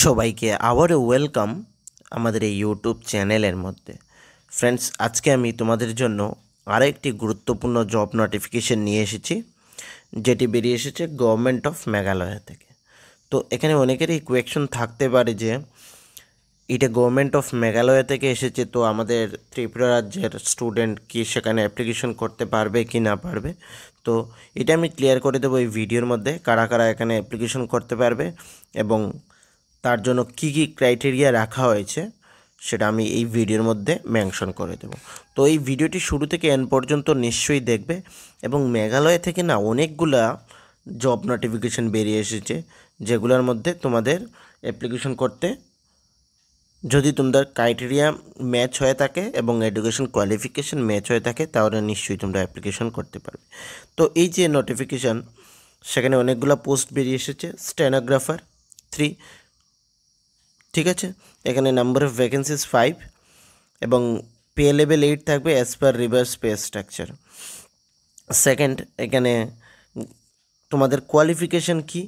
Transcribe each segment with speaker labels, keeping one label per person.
Speaker 1: সবাইকে আবারও ওয়েলকাম আমাদের এই ইউটিউব চ্যানেলের মধ্যে। ফ্রেন্ডস, আজকে আমি তোমাদের জন্য আরেকটি গুরুত্বপূর্ণ জব নোটিফিকেশন নিয়ে এসেছি, যেটি বেরিয়ে এসেছে গভর্নমেন্ট অফ মেঘালয় থেকে। তো এখানে অনেকেরই কোয়েকশন থাকতে পারে যে এটা গভর্নমেন্ট অফ মেঘালয় থেকে এসেছে, তো আমাদের ত্রিপুরা রাজ্যের স্টুডেন্ট কি সেখানে অ্যাপ্লিকেশন করতে পারবে কি না পারবে। তো এটা আমি ক্লিয়ার করে দেবো এই ভিডিওর মধ্যে, কারা কারা এখানে অ্যাপ্লিকেশন করতে পারবে এবং তার জন্য কী কী ক্রাইটেরিয়া রাখা হয়েছে সেটা আমি এই ভিডিওর মধ্যে মেনশন করে দেব। তো এই ভিডিওটি শুরু থেকে এন্ড পর্যন্ত নিশ্চয়ই দেখবে। এবং মেঘালয় থেকে না অনেকগুলা জব নোটিফিকেশন বেরিয়ে এসেছে, যেগুলোর মধ্যে তোমাদের অ্যাপ্লিকেশন করতে যদি তোমাদের ক্রাইটেরিয়া ম্যাচ হয়ে থাকে এবং এডুকেশন কোয়ালিফিকেশন ম্যাচ হয়ে থাকে, তাহলে নিশ্চয়ই তোমরা অ্যাপ্লিকেশন করতে পারবে। তো এই যে নোটিফিকেশান, সেখানে অনেকগুলো পোস্ট বেরিয়ে এসেছে। স্টেনোগ্রাফার 3, ঠিক আছে। এখানে নাম্বার অফ ভ্যাকেন্সিস 5 এবং পে লেভেল 8 থাকবে as per reverse pay structure. Second, এখানে তোমাদের কোয়ালিফিকেশন কি,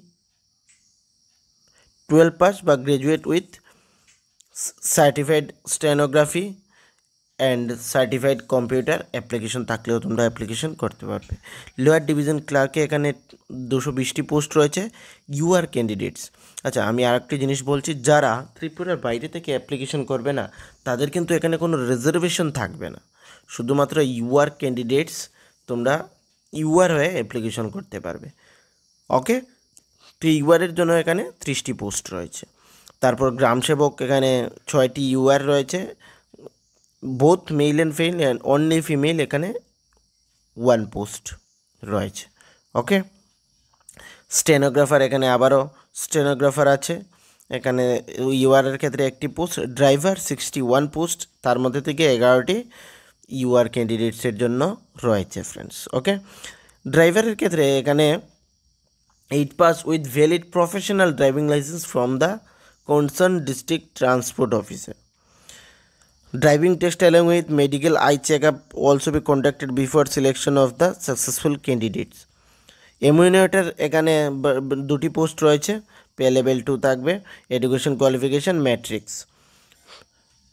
Speaker 1: 12 পাস বা graduate with certified stenography and certified computer application থাকলেও তোমরা অ্যাপ্লিকেশন করতে পারবে। লোয়ার ডিভিশন ক্লার্কে এখানে 220টি পোস্ট রয়েছে। ইউআর ক্যান্ডিডেটস, আচ্ছা আমি আরেকটি জিনিস বলছি, যারা ত্রিপুরার বাইরে থেকে অ্যাপ্লিকেশন করবে না তাদের কিন্তু এখানে কোনো রিজার্ভেশন থাকবে না, শুধুমাত্র ইউআর ক্যান্ডিডেটস তোমরা ইউআর হয়ে অ্যাপ্লিকেশন করতে পারবে। ওকে, তো ইউআরের জন্য এখানে 30টি পোস্ট রয়েছে। তারপর গ্রাম সেবক, এখানে 6টি ইউআর রয়েছে, both male and female and only female, এখানে 1 পোস্ট রয়েছে। ওকে, স্টেনোগ্রাফার, এখানে আবারও স্টেনোগ্রাফার আছে, এখানে ইউআরের ক্ষেত্রে 1টি পোস্ট। ড্রাইভার 61 পোস্ট, তার মধ্যে থেকে 11টি ইউআর ক্যান্ডিডেটসের জন্য রয়েছে ফ্রেন্ডস। ওকে, ড্রাইভারের ক্ষেত্রে এখানে 8 pass with valid professional driving licence from the concern district transport officer. Driving test along with medical eye checkup also be conducted before selection of the successful candidates. Enumerator এখানে 2টি post রয়েছে, pay level 2 থাকবে, education qualification matrix.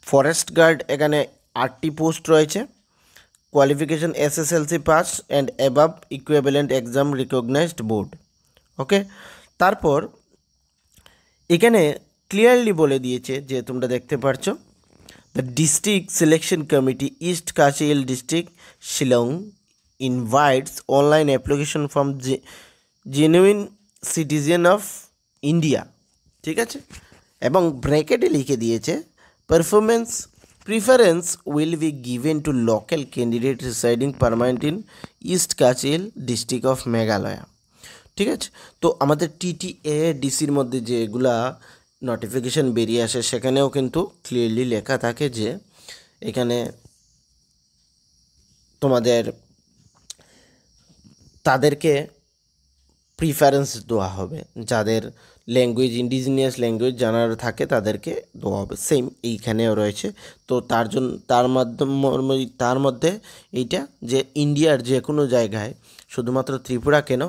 Speaker 1: Forest guard এখানে 8টি post রয়েছে, qualification SSLC pass and above equivalent exam recognised board. Okay, তারপর এখানে clearly বলে দিয়েছে যে তোমরা দেখতে পারছো, The District Selection Committee, East Kashi Hill District, Shillong, invites online application from genuine citizen of India, ঠিক আছে। এবং ব্র্যাকেটে লিখে দিয়েছে performance preference will be given to local candidate residing permanent in East Khasi hill district of Meghalaya, ঠিক আছে। তো আমাদের TTADCর মধ্যে যেগুলা নোটিফিকেশান বেরিয়ে আসে সেখানেও কিন্তু ক্লিয়ারলি লেখা থাকে যে এখানে তোমাদের তাদেরকে প্রিফারেন্স দেওয়া হবে, যাদের ল্যাঙ্গুয়েজ ইন্ডিজিনিয়াস ল্যাঙ্গুয়েজ জানার থাকে তাদেরকে দেওয়া হবে, সেম এইখানেও রয়েছে। তো তার মধ্যে এইটা যে ইন্ডিয়ার যে কোনো জায়গায়, শুধুমাত্র ত্রিপুরা কেন,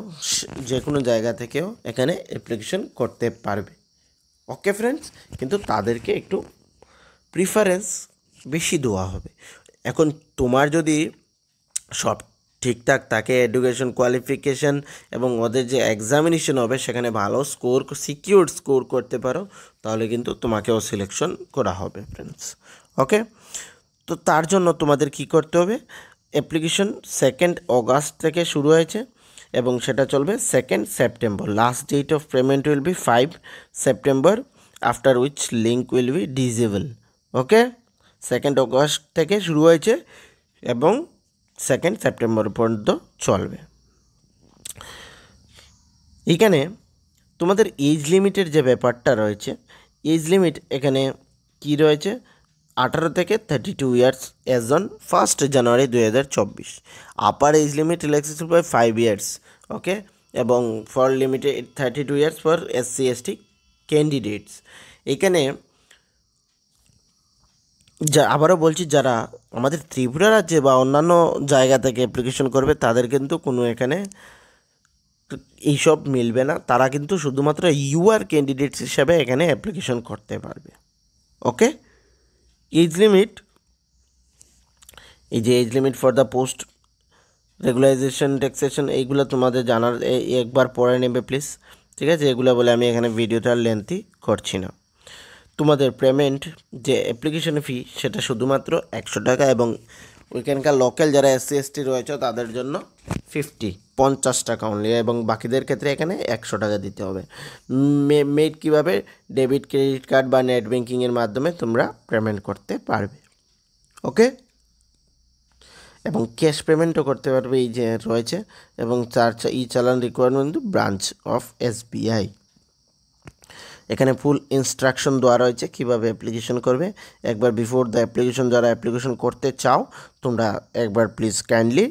Speaker 1: যে কোনো জায়গা থেকেও এখানে অ্যাপ্লিকেশন করতে পারবে। ওকে ফ্রেন্ডস, কিন্তু তাদেরকে একটু প্রিফারেন্স বেশি দেওয়া হবে। এখন তোমার যদি সব ঠিকঠাক থাকে, এডুকেশন কোয়ালিফিকেশান এবং ওদের যে এক্সামিনেশন হবে সেখানে ভালো সিকিউর স্কোর করতে পারো, তাহলে কিন্তু তোমাকেও সিলেকশন করা হবে ফ্রেন্ডস। ওকে, তো তার জন্য তোমাদের কি করতে হবে, অ্যাপ্লিকেশন 2 অগাস্ট থেকে শুরু হয়েছে এবং সেটা চলবে 2 September. Last date of payment will be 5 September, after which link will be disabled. Okay, 2 August থেকে শুরু হয়েছে এবং 2 সেপ্টেম্বর পর্যন্ত চলবে। এখানে তোমাদের এজ লিমিটের যে ব্যাপারটা রয়েছে, এজ লিমিট এখানে কি রয়েছে, 18 থেকে 32 years as on 1 January 2024। Upper age limit relaxation by 5 years. Okay, এবং for limited 32 years for SC/ST candidates. এখানে আবারও বলছি, যারা আমাদের ত্রিপুরা রাজ্যে বা অন্যান্য জায়গা থেকে অ্যাপ্লিকেশন করবে তাদের কিন্তু কোনো এখানে এইসব মিলবে না, তারা কিন্তু শুধুমাত্র ইউআর ক্যান্ডিডেটস হিসাবে এখানে অ্যাপ্লিকেশন করতে পারবে। ওকে, এজ লিমিট, এই যে age limit for the post regularisation taxation, এইগুলো তোমাদের জানার একবার পড়ে নেবে প্লিজ, ঠিক আছে? এগুলো বলে আমি এখানে ভিডিওটা লেন্থি করছি না। তোমাদের পেমেন্ট যে অ্যাপ্লিকেশন ফি সেটা শুধুমাত্র 100 টাকা, এবং ওইখানকার লোকাল যারা SC ST রয়েছে তাদের জন্য 50 টাকা অনলি, এবং বাকিদের ক্ষেত্রে এখানে 100 টাকা দিতে হবে। মেড কীভাবে? ডেবিট, ক্রেডিট কার্ড বা নেট ব্যাঙ্কিংয়ের মাধ্যমে তোমরা পেমেন্ট করতে পারবে। ওকে, এবং ক্যাশ পেমেন্টও করতে পারবে, এই যে রয়েছে, এবং ই চালান রিকোয়ারমেন্ট ব্রাঞ্চ অফ SBI। এখানে ফুল ইনস্ট্রাকশন দেওয়া রয়েছে কীভাবে অ্যাপ্লিকেশন করবে। একবার বিফোর দ্য অ্যাপ্লিকেশন, যারা অ্যাপ্লিকেশন করতে চাও তোমরা একবার প্লিজ কাইন্ডলি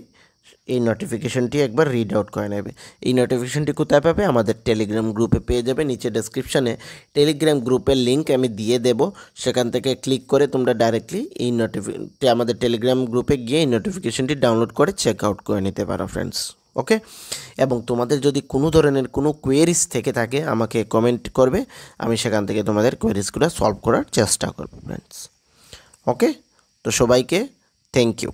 Speaker 1: এই নোটিফিকেশনটি একবার রিড আউট করে নেবে। এই নোটিফিকেশনটি কোথায় পাবে? আমাদের টেলিগ্রাম গ্রুপে পেয়ে যাবে। নিচে ডেসক্রিপশানে টেলিগ্রাম গ্রুপের লিঙ্ক আমি দিয়ে দেব, সেখান থেকে ক্লিক করে তোমরা ডাইরেক্টলি এই আমাদের টেলিগ্রাম গ্রুপে গিয়ে এই নোটিফিকেশনটি ডাউনলোড করে চেক আউট করে নিতে পারো ফ্রেন্ডস। ওকে, এবং তোমাদের যদি কোনো ধরনের কোনো কোয়েরিজ থেকে থাকে আমাকে কমেন্ট করবে, আমি সেখান থেকে তোমাদের কোয়েরিজগুলো সলভ করার চেষ্টা করব ফ্রেন্ডস। ওকে, তো সবাইকে থ্যাংক ইউ।